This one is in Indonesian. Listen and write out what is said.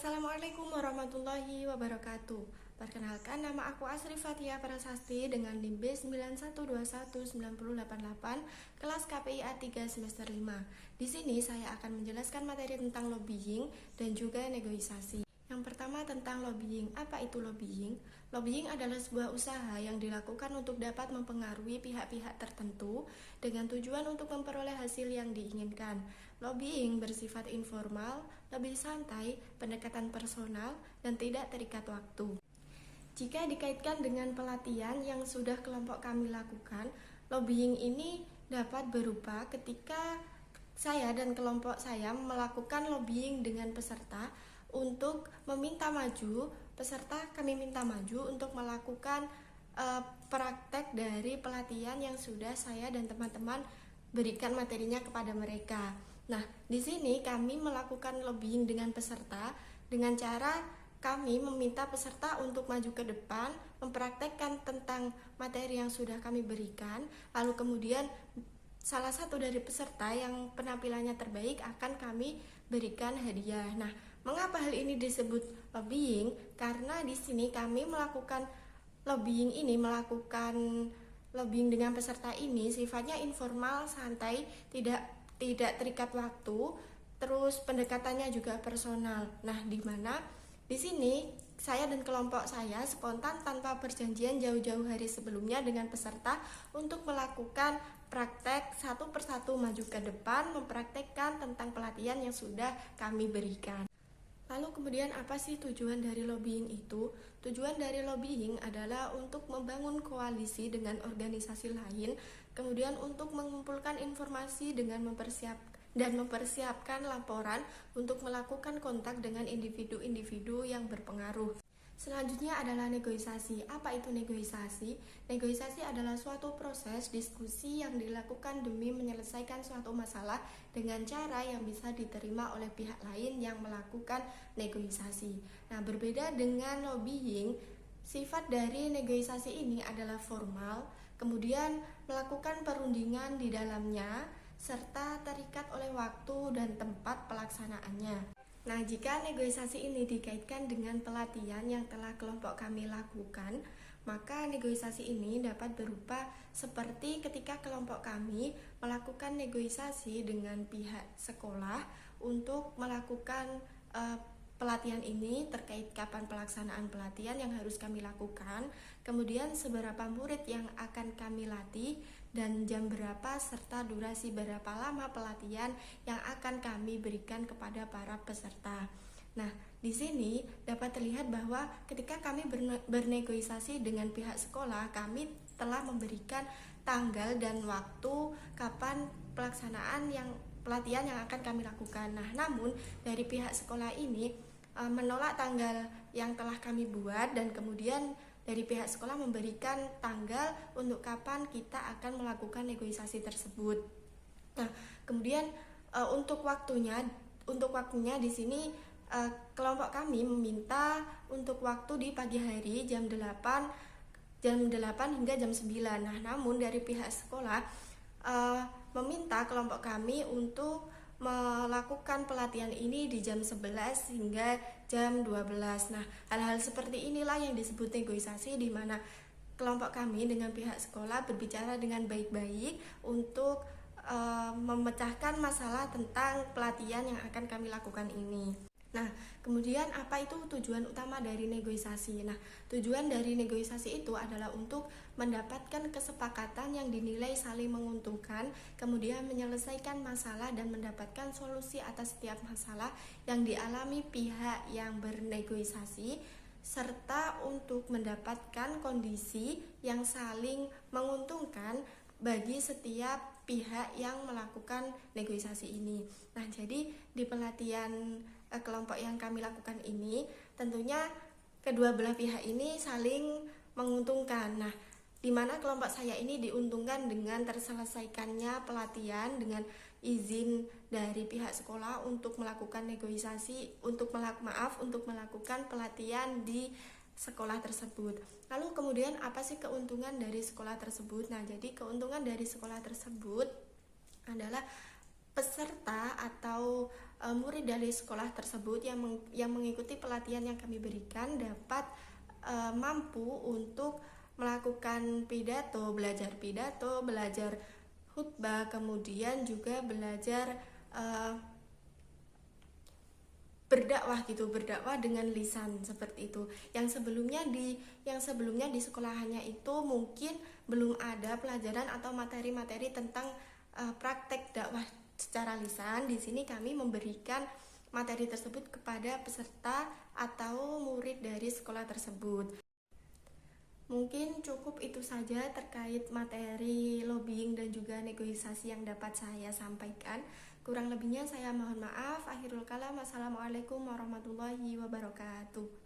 Assalamualaikum warahmatullahi wabarakatuh. Perkenalkan, nama aku Asri Fatia Prasasti dengan NIM B91219088 kelas KPIA 3 semester 5. Di sini saya akan menjelaskan materi tentang lobbying dan juga negosiasi. Yang pertama tentang lobbying. Apa itu lobbying? Lobbying adalah sebuah usaha yang dilakukan untuk dapat mempengaruhi pihak-pihak tertentu dengan tujuan untuk memperoleh hasil yang diinginkan. Lobbying bersifat informal, lebih santai, pendekatan personal, dan tidak terikat waktu. Jika dikaitkan dengan pelatihan yang sudah kelompok kami lakukan, lobbying ini dapat berupa ketika saya dan kelompok saya melakukan lobbying dengan peserta untuk meminta maju, peserta kami minta maju untuk melakukan praktek dari pelatihan yang sudah saya dan teman-teman berikan materinya kepada mereka. Nah, di sini kami melakukan lobbying dengan peserta dengan cara kami meminta peserta untuk maju ke depan, mempraktekkan tentang materi yang sudah kami berikan, lalu kemudian salah satu dari peserta yang penampilannya terbaik akan kami berikan hadiah. Nah, mengapa hal ini disebut lobbying? Karena di sini kami melakukan lobbying dengan peserta ini sifatnya informal, santai, tidak terikat waktu, terus pendekatannya juga personal. Nah, di mana di sini saya dan kelompok saya spontan tanpa perjanjian jauh-jauh hari sebelumnya dengan peserta untuk melakukan praktek satu persatu maju ke depan, mempraktekkan tentang pelatihan yang sudah kami berikan. Lalu kemudian apa sih tujuan dari lobbying itu? Tujuan dari lobbying adalah untuk membangun koalisi dengan organisasi lain, kemudian untuk mengumpulkan informasi dengan mempersiapkan laporan untuk melakukan kontak dengan individu-individu yang berpengaruh. Selanjutnya adalah negosiasi. Apa itu negosiasi? Negosiasi adalah suatu proses diskusi yang dilakukan demi menyelesaikan suatu masalah dengan cara yang bisa diterima oleh pihak lain yang melakukan negosiasi. Nah, berbeda dengan lobbying, sifat dari negosiasi ini adalah formal, kemudian melakukan perundingan di dalamnya, serta terikat oleh waktu dan tempat pelaksanaannya. Nah, jika negosiasi ini dikaitkan dengan pelatihan yang telah kelompok kami lakukan, maka negosiasi ini dapat berupa seperti ketika kelompok kami melakukan negosiasi dengan pihak sekolah untuk melakukan pelatihan ini terkait kapan pelaksanaan pelatihan yang harus kami lakukan, kemudian seberapa murid yang akan kami latih, dan jam berapa serta durasi berapa lama pelatihan yang akan kami berikan kepada para peserta. Nah, di sini dapat terlihat bahwa ketika kami bernegosiasi dengan pihak sekolah, kami telah memberikan tanggal dan waktu kapan pelaksanaan pelatihan yang akan kami lakukan. Nah, namun dari pihak sekolah ini menolak tanggal yang telah kami buat, dan kemudian dari pihak sekolah memberikan tanggal untuk kapan kita akan melakukan negosiasi tersebut. Nah, kemudian untuk waktunya di sini kelompok kami meminta untuk waktu di pagi hari jam 8 hingga jam 9. Nah, namun dari pihak sekolah meminta kelompok kami untuk melakukan pelatihan ini di jam 11 hingga jam 12. Nah, hal-hal seperti inilah yang disebut negosiasi, di mana kelompok kami dengan pihak sekolah berbicara dengan baik-baik untuk memecahkan masalah tentang pelatihan yang akan kami lakukan ini. Nah, kemudian apa itu tujuan utama dari negosiasi? Nah, tujuan dari negosiasi itu adalah untuk mendapatkan kesepakatan yang dinilai saling menguntungkan, kemudian menyelesaikan masalah dan mendapatkan solusi atas setiap masalah yang dialami pihak yang bernegosiasi, serta untuk mendapatkan kondisi yang saling menguntungkan bagi setiap pihak yang melakukan negosiasi ini. Nah, jadi di pelatihan kelompok yang kami lakukan ini, tentunya kedua belah pihak ini saling menguntungkan. Nah, di mana kelompok saya ini diuntungkan dengan terselesaikannya pelatihan dengan izin dari pihak sekolah untuk melakukan negosiasi, untuk melakukan pelatihan di sekolah tersebut. Lalu kemudian apa sih keuntungan dari sekolah tersebut? Nah, jadi keuntungan dari sekolah tersebut adalah peserta atau murid dari sekolah tersebut yang mengikuti pelatihan yang kami berikan dapat mampu untuk melakukan pidato, belajar khutbah, kemudian juga belajar berdakwah dengan lisan seperti itu. Yang sebelumnya di sekolahannya itu mungkin belum ada pelajaran atau materi-materi tentang praktek dakwah secara lisan. Di sini kami memberikan materi tersebut kepada peserta atau murid dari sekolah tersebut. Mungkin cukup itu saja terkait materi lobbying dan juga negosiasi yang dapat saya sampaikan. Kurang lebihnya saya mohon maaf. Akhirul kalam. Wassalamualaikum warahmatullahi wabarakatuh.